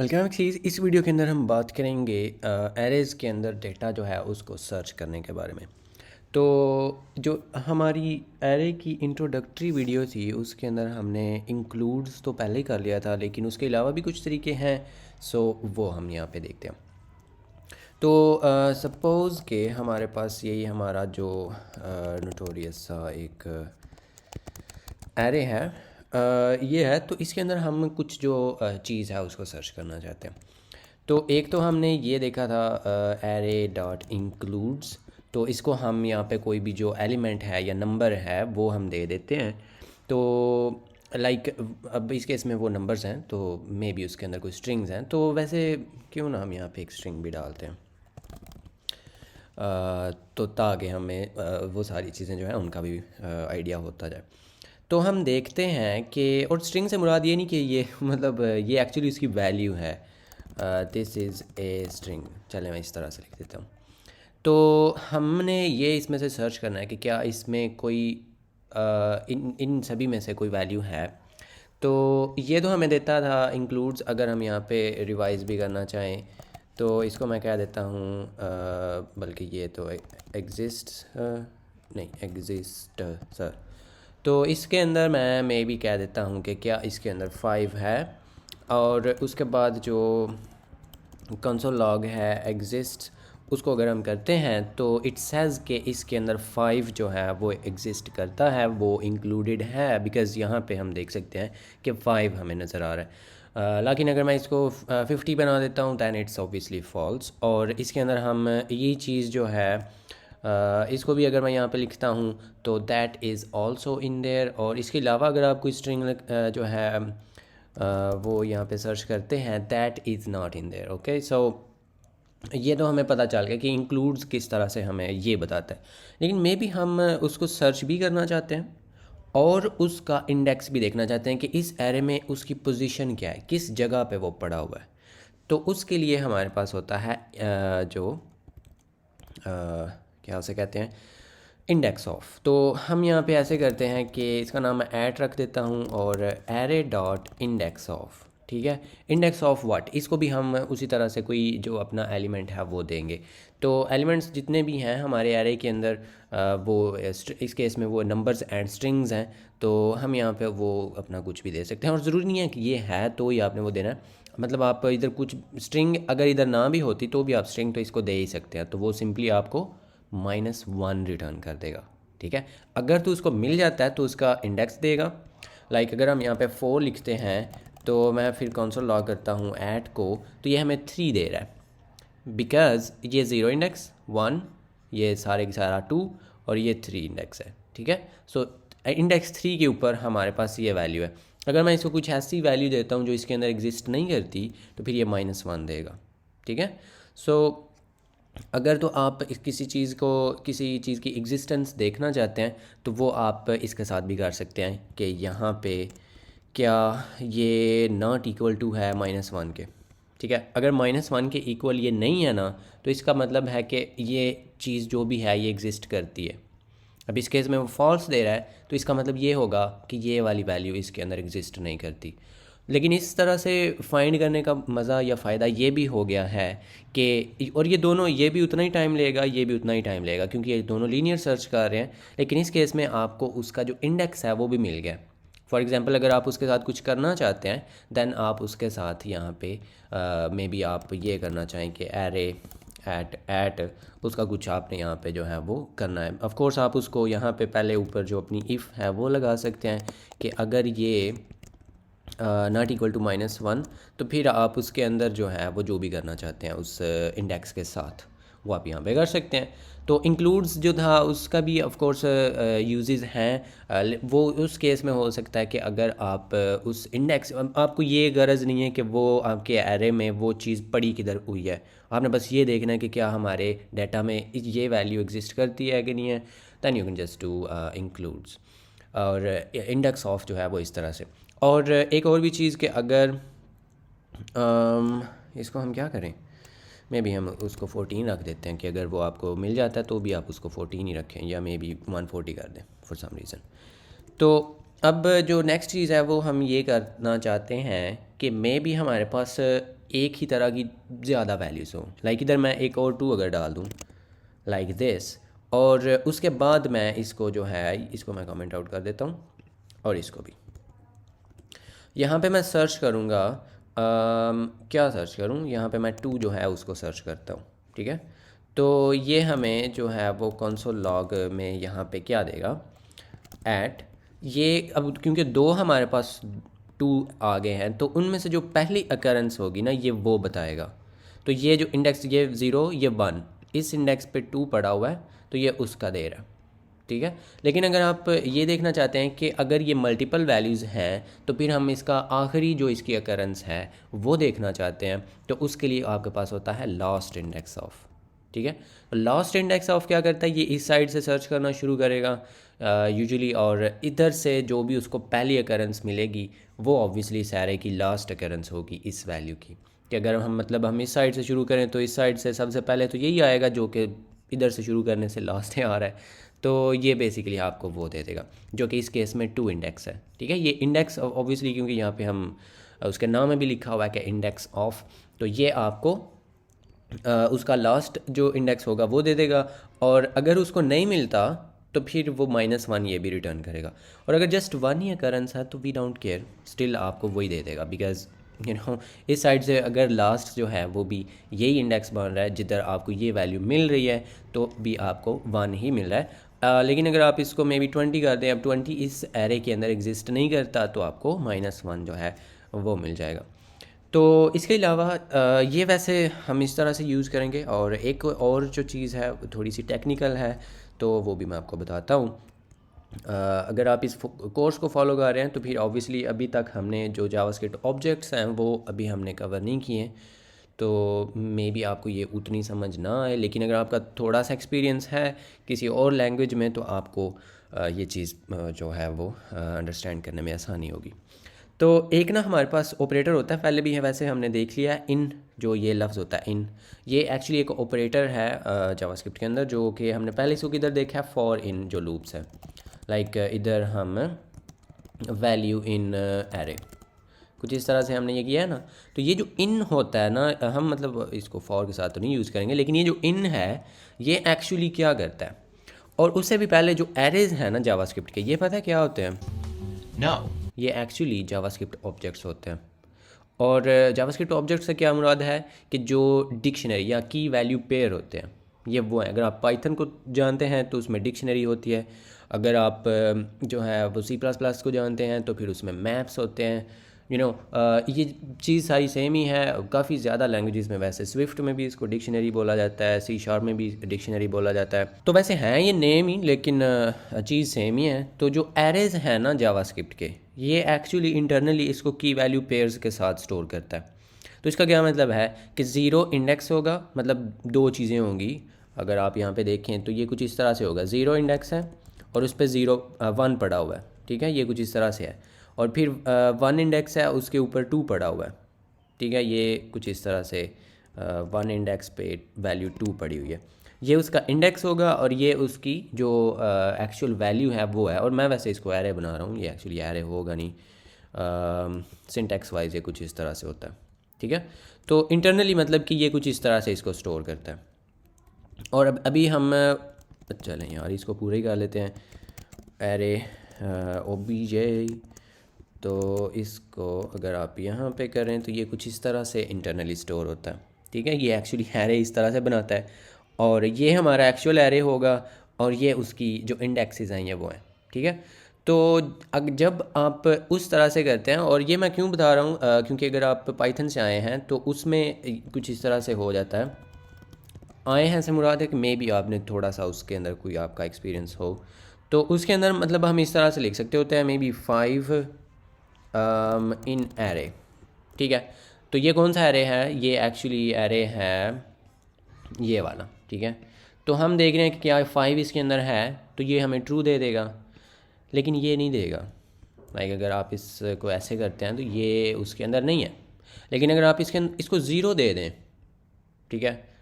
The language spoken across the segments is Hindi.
वेलकम चीज़ इस वीडियो के अंदर हम बात करेंगे एरेज़ के अंदर डेटा जो है उसको सर्च करने के बारे में। तो जो हमारी एरे की इंट्रोडक्टरी वीडियो थी उसके अंदर हमने इंक्लूड्स तो पहले ही कर लिया था, लेकिन उसके अलावा भी कुछ तरीके हैं। सो वो हम यहाँ पे देखते हैं। तो सपोज़ के हमारे पास यही हमारा जो नोटोरियस सा एक एरे है, ये है। तो इसके अंदर हम कुछ जो चीज़ है उसको सर्च करना चाहते हैं। तो एक तो हमने ये देखा था एरे डॉट इंक्लूड्स। तो इसको हम यहाँ पे कोई भी जो एलिमेंट है या नंबर है वो हम दे देते हैं। तो लाइक अब इस केस में वो नंबर्स हैं, तो मे बी उसके अंदर कोई स्ट्रिंग्स हैं। तो वैसे क्यों ना हम यहाँ पे एक स्ट्रिंग भी डालते हैं, तो ताकि हमें वो सारी चीज़ें जो है उनका भी आइडिया होता जाए। तो हम देखते हैं कि, और स्ट्रिंग से मुराद ये नहीं कि ये मतलब ये एक्चुअली उसकी वैल्यू है। दिस इज़ ए स्ट्रिंग, चले मैं इस तरह से लिख देता हूँ। तो हमने ये इसमें से सर्च करना है कि क्या इसमें कोई इन इन सभी में से कोई वैल्यू है। तो ये तो हमें देता था इंक्लूड्स। अगर हम यहाँ पे रिवाइज़ भी करना चाहें तो इसको मैं कह देता हूँ, बल्कि ये तो एग्जिस्ट नहीं एग्जिस्ट सर। तो इसके अंदर मैं मे बी कह देता हूँ कि क्या इसके अंदर 5 है। और उसके बाद जो कंसोल लॉग है एग्जिस्ट, उसको अगर हम करते हैं तो इट सेज़ कि इसके अंदर 5 जो है वो एग्जिस्ट करता है, वो इंक्लूडेड है। बिकॉज़ यहाँ पे हम देख सकते हैं कि 5 हमें नज़र आ रहा है। लेकिन अगर मैं इसको 50 बना देता हूँ दैन इट्स ऑब्वियसली फॉल्स। और इसके अंदर हम ये चीज़ जो है इसको भी अगर मैं यहाँ पे लिखता हूँ तो that is also in their. और इसके अलावा अगर आप कोई स्ट्रिंग जो है वो यहाँ पे सर्च करते हैं that is not in there. Okay, so ये तो हमें पता चल गया कि इंक्लूड्स किस तरह से हमें ये बताता है। लेकिन मे बी हम उसको सर्च भी करना चाहते हैं और उसका इंडेक्स भी देखना चाहते हैं कि इस एरे में उसकी पोजीशन क्या है, किस जगह पे वो पड़ा हुआ है। तो उसके लिए हमारे पास होता है जो क्या उसे कहते हैं, इंडेक्स ऑफ। तो हम यहाँ पे ऐसे करते हैं कि इसका नाम मैं ऐट रख देता हूँ और एरे डॉट इंडेक्स ऑफ। ठीक है, इंडेक्स ऑफ व्हाट, इसको भी हम उसी तरह से कोई जो अपना एलिमेंट है वो देंगे। तो एलिमेंट्स जितने भी हैं हमारे एरे के अंदर वो इस केस में वो नंबर्स एंड स्ट्रिंग्स हैं। तो हम यहाँ पे वो अपना कुछ भी दे सकते हैं, और ज़रूरी नहीं है कि ये है तो ही आपने वो देना है। मतलब आप इधर कुछ स्ट्रिंग अगर इधर ना भी होती तो भी आप स्ट्रिंग तो इसको दे ही सकते हैं। तो वो सिंपली आपको -1 रिटर्न कर देगा। ठीक है, अगर तो उसको मिल जाता है तो उसका इंडेक्स देगा। लाइक अगर हम यहाँ पे 4 लिखते हैं तो मैं फिर कंसोल लॉग करता हूँ ऐट को, तो ये हमें 3 दे रहा है। बिकॉज़ ये 0 इंडेक्स 1, ये सारे का सारा 2 और ये 3 इंडेक्स है। ठीक है, सो इंडेक्स 3 के ऊपर हमारे पास ये वैल्यू है। अगर मैं इसको कुछ ऐसी वैल्यू देता हूँ जो इसके अंदर एग्जिस्ट नहीं करती तो फिर ये -1 देगा। ठीक है, सो अगर तो आप किसी चीज़ को, किसी चीज़ की एग्जिस्टेंस देखना चाहते हैं तो वो आप इसके साथ भी कर सकते हैं कि यहाँ पे क्या ये नॉट इक्वल टू है -1 के। ठीक है, अगर -1 के इक्वल ये नहीं है ना, तो इसका मतलब है कि ये चीज़ जो भी है ये एग्जिस्ट करती है। अब इस केस में वो फॉल्स दे रहा है तो इसका मतलब ये होगा कि ये वाली वैल्यू इसके अंदर एग्जिस्ट नहीं करती। लेकिन इस तरह से फाइंड करने का मज़ा या फ़ायदा ये भी हो गया है कि, और ये दोनों, ये भी उतना ही टाइम लेगा, ये भी उतना ही टाइम लेगा, क्योंकि ये दोनों लीनियर सर्च कर रहे हैं। लेकिन इस केस में आपको उसका जो इंडेक्स है वो भी मिल गया। फॉर एग्ज़ाम्पल अगर आप उसके साथ कुछ करना चाहते हैं देन आप उसके साथ यहाँ पे मे बी आप ये करना चाहें कि एरे एट उसका कुछ आपने यहाँ पे जो है वो करना है। ऑफ कोर्स आप उसको यहाँ पे पहले ऊपर जो अपनी इफ़ है वो लगा सकते हैं कि अगर ये नॉट इक्वल टू -1, तो फिर आप उसके अंदर जो है वो जो भी करना चाहते हैं उस इंडेक्स के साथ वो आप यहाँ पे कर सकते हैं। तो इंक्लूड्स जो था उसका भी ऑफ कोर्स यूजेस हैं। वो उस केस में हो सकता है कि अगर आप उस इंडेक्स, आपको ये गरज नहीं है कि वो आपके एरे में वो चीज़ पड़ी किधर हुई है, आपने बस ये देखना है कि क्या हमारे डाटा में ये वैल्यू एग्जिस्ट करती है कि नहीं है। Then you can just do includes. और इंडेक्स ऑफ जो है वो इस तरह से। और एक और भी चीज़ कि अगर इसको हम क्या करें, मे बी हम उसको 14 रख देते हैं कि अगर वो आपको मिल जाता है तो भी आप उसको 14 ही रखें, या मे बी 140 कर दें फॉर सम रीज़न। तो अब जो नेक्स्ट चीज़ है वो हम ये करना चाहते हैं कि मे बी हमारे पास एक ही तरह की ज़्यादा वैल्यूज़ हो। लाइक इधर मैं एक और 2 अगर डाल दूँ लाइक दिस, और उसके बाद मैं इसको जो है इसको मैं कमेंट आउट कर देता हूँ और इसको भी। यहाँ पे मैं सर्च करूँगा, क्या सर्च करूँ, यहाँ पे मैं 2 जो है उसको सर्च करता हूँ, ठीक है। तो ये हमें जो है वो कंसोल लॉग में यहाँ पे क्या देगा, एट ये, अब क्योंकि 2 हमारे पास 2 आ गए हैं तो उनमें से जो पहली अकरेंस होगी ना ये वो बताएगा। तो ये जो इंडेक्स, ये 0 ये 1, इस इंडेक्स पे 2 पड़ा हुआ है तो ये उसका दे रहा है, ठीक है। लेकिन अगर आप ये देखना चाहते हैं कि अगर ये मल्टीपल वैल्यूज़ हैं तो फिर हम इसका आखिरी जो इसकी अकरेंस है वो देखना चाहते हैं, तो उसके लिए आपके पास होता है लास्ट इंडेक्स ऑफ, ठीक है। लास्ट इंडेक्स ऑफ क्या करता है, ये इस साइड से सर्च करना शुरू करेगा यूजुअली, और इधर से जो भी उसको पहली अकरेंस मिलेगी वो ऑब्वियसली इस एरे की लास्ट अकरेंस होगी इस वैल्यू की। कि अगर हम मतलब हम इस साइड से शुरू करें तो इस साइड से सबसे पहले तो यही आएगा जो कि इधर से शुरू करने से लास्ट में आ रहा है, तो ये बेसिकली आपको वो दे देगा जो कि इस केस में 2 इंडेक्स है, ठीक है। ये इंडेक्स ऑब्वियसली क्योंकि यहाँ पे हम उसके नाम में भी लिखा हुआ है कि इंडेक्स ऑफ, तो ये आपको उसका लास्ट जो इंडेक्स होगा वो दे देगा, और अगर उसको नहीं मिलता तो फिर वो -1 ये भी रिटर्न करेगा। और अगर जस्ट 1 ही अकरेंस है तो वी डोंट केयर, स्टिल आपको वही दे देगा, बिकॉज यू नो इस साइड से अगर लास्ट जो है वो भी यही इंडेक्स बन रहा है जिधर आपको ये वैल्यू मिल रही है तो भी आपको 1 ही मिल रहा है। लेकिन अगर आप इसको मे बी 20 कर दें, अब 20 इस एरे के अंदर एग्जिस्ट नहीं करता तो आपको -1 जो है वो मिल जाएगा। तो इसके अलावा ये वैसे हम इस तरह से यूज़ करेंगे, और एक और जो चीज़ है वो थोड़ी सी टेक्निकल है तो वो भी मैं आपको बताता हूँ। अगर आप इस कोर्स को फॉलो कर रहे हैं तो फिर ऑब्वियसली अभी तक हमने जो जावास्क्रिप्ट ऑब्जेक्ट्स हैं वो अभी हमने कवर नहीं किए, तो मे बी आपको ये उतनी समझ ना आए, लेकिन अगर आपका थोड़ा सा एक्सपीरियंस है किसी और लैंग्वेज में तो आपको ये चीज़ जो है वो अंडरस्टैंड करने में आसानी होगी। तो एक ना हमारे पास ऑपरेटर होता है, पहले भी है वैसे हमने देख लिया है, इन जो ये लफ्ज़ होता है इन, ये एक्चुअली एक ऑपरेटर है जावास्क्रिप्ट के अंदर, जो कि हमने पहले इसको किधर देखा है, फॉर इन जो लूप्स है। लाइक इधर हम वैल्यू इन एरे, कुछ इस तरह से हमने ये किया है ना। तो ये जो इन होता है ना, हम मतलब इसको फॉर के साथ तो नहीं यूज़ करेंगे, लेकिन ये जो इन है ये एक्चुअली क्या करता है, और उससे भी पहले जो एरेज हैं ना जावास्क्रिप्ट के, ये पता है क्या होते हैं? No. ये एक्चुअली जावास्क्रिप्ट ऑब्जेक्ट्स होते हैं। और जावास्क्रिप्ट ऑब्जेक्ट से क्या मुराद है कि जो डिक्शनरी या की वैल्यू पेयर होते हैं ये वो हैं। अगर आप पाइथन को जानते हैं तो उसमें डिक्शनरी होती है, अगर आप जो है वो C++ को जानते हैं तो फिर उसमें मैप्स होते हैं। ये चीज़ सारी सेम ही है, काफ़ी ज़्यादा लैंग्वेजेस में, वैसे स्विफ्ट में भी इसको डिक्शनरी बोला जाता है, C# में भी डिक्शनरी बोला जाता है। तो वैसे हैं ये नेम ही, लेकिन चीज़ सेम ही है। तो जो एरेज हैं ना जावास्क्रिप्ट के, ये एक्चुअली इंटरनली इसको की वैल्यू पेयर्स के साथ स्टोर करता है। तो इसका क्या मतलब है कि 0 इंडेक्स होगा, मतलब 2 चीज़ें होंगी। अगर आप यहाँ पे देखें तो ये कुछ इस तरह से होगा, 0 इंडेक्स है और उस पर 1 पड़ा हुआ है, ठीक है, ये कुछ इस तरह से है। और फिर 1 इंडेक्स है, उसके ऊपर 2 पड़ा हुआ है, ठीक है, ये कुछ इस तरह से 1 इंडेक्स पे वैल्यू 2 पड़ी हुई है, ये उसका इंडेक्स होगा, और ये उसकी जो एक्चुअल वैल्यू है वो है। और मैं वैसे इसको एरे बना रहा हूँ, ये एक्चुअली एरे होगा नहीं, सिंटैक्स वाइज ये कुछ इस तरह से होता है, ठीक है। तो इंटरनली मतलब कि ये कुछ इस तरह से इसको स्टोर करता है। और अब अभी हम चलें यार इसको पूरा ही कर लेते हैं, एरे OBJ। तो इसको अगर आप यहाँ पे करें तो ये कुछ इस तरह से इंटरनली स्टोर होता है, ठीक है। ये एक्चुअली एरे इस तरह से बनाता है, और ये हमारा एक्चुअल एरे होगा, और ये उसकी जो इंडेक्सेस हैं ये वो हैं, ठीक है। तो जब आप उस तरह से करते हैं, और ये मैं क्यों बता रहा हूँ क्योंकि अगर आप पाइथन से आए हैं तो उसमें कुछ इस तरह से हो जाता है। आए हैं से मुराद है कि मे बी आपने थोड़ा सा उसके अंदर कोई आपका एक्सपीरियंस हो, तो उसके अंदर मतलब हम इस तरह से लिख सकते होते हैं मे बी 5 इन एरे, ठीक है। तो ये कौन सा एरे है, ये एक्चुअली एरे है ये वाला, ठीक है। तो हम देख रहे हैं कि क्या 5 इसके अंदर है, तो ये हमें ट्रू दे देगा, लेकिन ये नहीं देगा। लाइक अगर आप इसको ऐसे करते हैं तो ये उसके अंदर नहीं है, लेकिन अगर आप इसको 0 दे दें, ठीक है,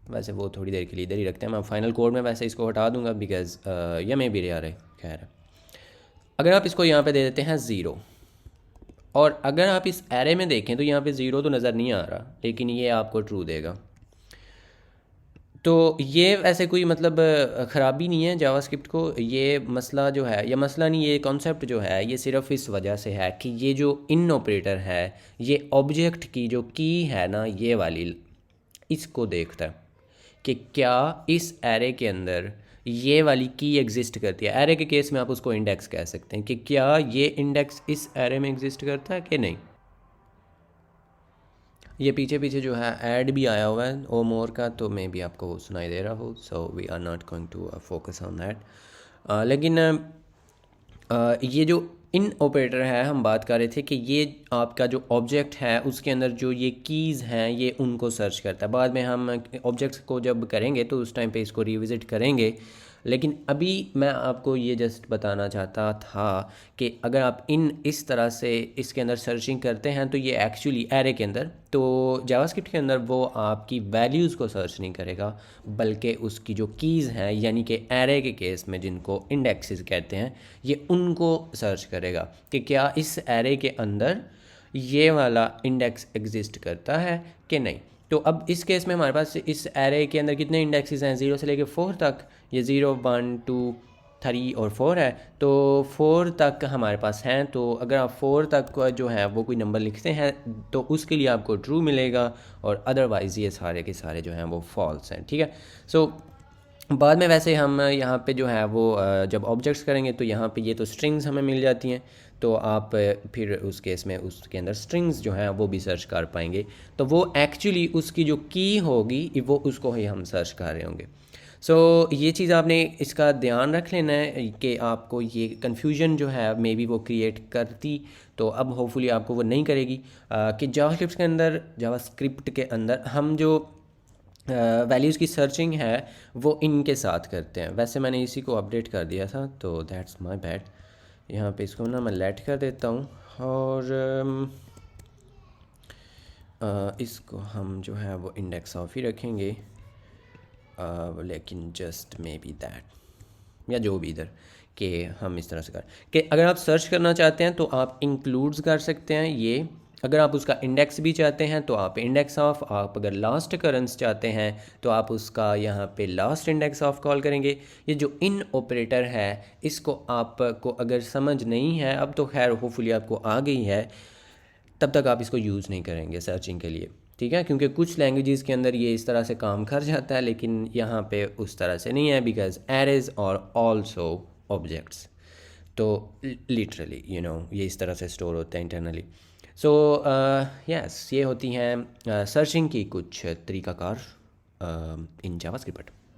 वैसे वो थोड़ी देर के लिए इधर ही रखते हैं, मैं फाइनल कोड में वैसे इसको हटा दूंगा बिकॉज ये मे भी आ रहे, खैर। अगर आप इसको यहाँ पे दे देते हैं 0, और अगर आप इस एरे में देखें तो यहाँ पे ज़ीरो तो नज़र नहीं आ रहा, लेकिन ये आपको ट्रू देगा। तो ये वैसे कोई मतलब ख़राबी नहीं है जावास्क्रिप्ट को। ये मसला जो है, या मसला नहीं, ये कॉन्सेप्ट जो है ये सिर्फ इस वजह से है कि ये जो इन ऑपरेटर है ये ऑब्जेक्ट की जो की है ना, ये वाली, इसको देखता है कि क्या इस एरे के अंदर ये वाली की एग्जिस्ट करती है। एरे के केस में आप उसको इंडेक्स कह सकते हैं कि क्या ये इंडेक्स इस एरे में एग्जिस्ट करता है कि नहीं। ये पीछे पीछे जो है ऐड भी आया हुआ है ओ मोर का, तो मे भी आपको वो सुनाई दे रहा हो। So we are not going to focus on that. लेकिन ये जो इन ऑपरेटर है हम बात कर रहे थे कि ये आपका जो ऑब्जेक्ट है उसके अंदर जो ये कीज़ हैं ये उनको सर्च करता है। बाद में हम ऑब्जेक्ट्स को जब करेंगे तो उस टाइम पे इसको रिविज़िट करेंगे, लेकिन अभी मैं आपको ये जस्ट बताना चाहता था कि अगर आप इस तरह से इसके अंदर सर्चिंग करते हैं तो ये एक्चुअली एरे के अंदर, तो जावास्क्रिप्ट के अंदर वो आपकी वैल्यूज़ को सर्च नहीं करेगा, बल्कि उसकी जो कीज़ हैं यानी कि एरे के केस में जिनको इंडेक्सेस कहते हैं, ये उनको सर्च करेगा कि क्या इस एरे के अंदर ये वाला इंडेक्स एग्जिस्ट करता है कि नहीं। तो अब इस केस में हमारे पास इस एरे के अंदर कितने इंडेक्सेस हैं, 0 से लेके 4 तक। ये 0 1 2 3 और 4 है, तो 4 तक हमारे पास हैं। तो अगर आप 4 तक का जो है वो कोई नंबर लिखते हैं तो उसके लिए आपको ट्रू मिलेगा, और अदरवाइज़ ये सारे के सारे जो हैं वो फॉल्स हैं। ठीक है। सो बाद में वैसे हम यहाँ पे जो है वो जब ऑब्जेक्ट्स करेंगे तो यहाँ पे ये तो स्ट्रिंग्स हमें मिल जाती हैं, तो आप फिर उस केस में उसके अंदर स्ट्रिंग्स जो हैं वो भी सर्च कर पाएंगे। तो वो एक्चुअली उसकी जो की होगी वो उसको ही हम सर्च कर रहे होंगे। सो ये चीज़ आपने इसका ध्यान रख लेना है कि आपको ये कन्फ्यूजन जो है मे बी वो क्रिएट करती, तो अब होपफुली आपको वो नहीं करेगी। कि जावास्क्रिप्ट के अंदर हम जो वैल्यूज़ की सर्चिंग है वो इनके साथ करते हैं। वैसे मैंने इसी को अपडेट कर दिया था, तो दैट्स माय बैड। यहाँ पे इसको ना मैं लेट कर देता हूँ, और इसको हम जो है वो इंडेक्स ऑफ ही रखेंगे, लेकिन जस्ट मे बी दैट, या जो भी इधर कि हम इस तरह से कर कि अगर आप सर्च करना चाहते हैं तो आप इंक्लूड्स कर सकते हैं ये। अगर आप उसका इंडेक्स भी चाहते हैं तो आप इंडेक्स ऑफ, आप अगर लास्ट अकरेंस चाहते हैं तो आप उसका यहाँ पे लास्ट इंडेक्स ऑफ कॉल करेंगे। ये जो इन ऑपरेटर है इसको आपको अगर समझ नहीं है, अब तो खैर होपफुली आपको आ गई है, तब तक आप इसको यूज़ नहीं करेंगे सर्चिंग के लिए। ठीक है, क्योंकि कुछ लैंग्वेजेस के अंदर ये इस तरह से काम कर जाता है, लेकिन यहाँ पे उस तरह से नहीं है, बिकॉज एरेज और ऑल्सो ऑब्जेक्ट्स, तो लिटरली ये इस तरह से स्टोर होते हैं इंटरनली। सो यस, ये होती हैं सर्चिंग की कुछ तरीक़ाकार इन जावास्क्रिप्ट।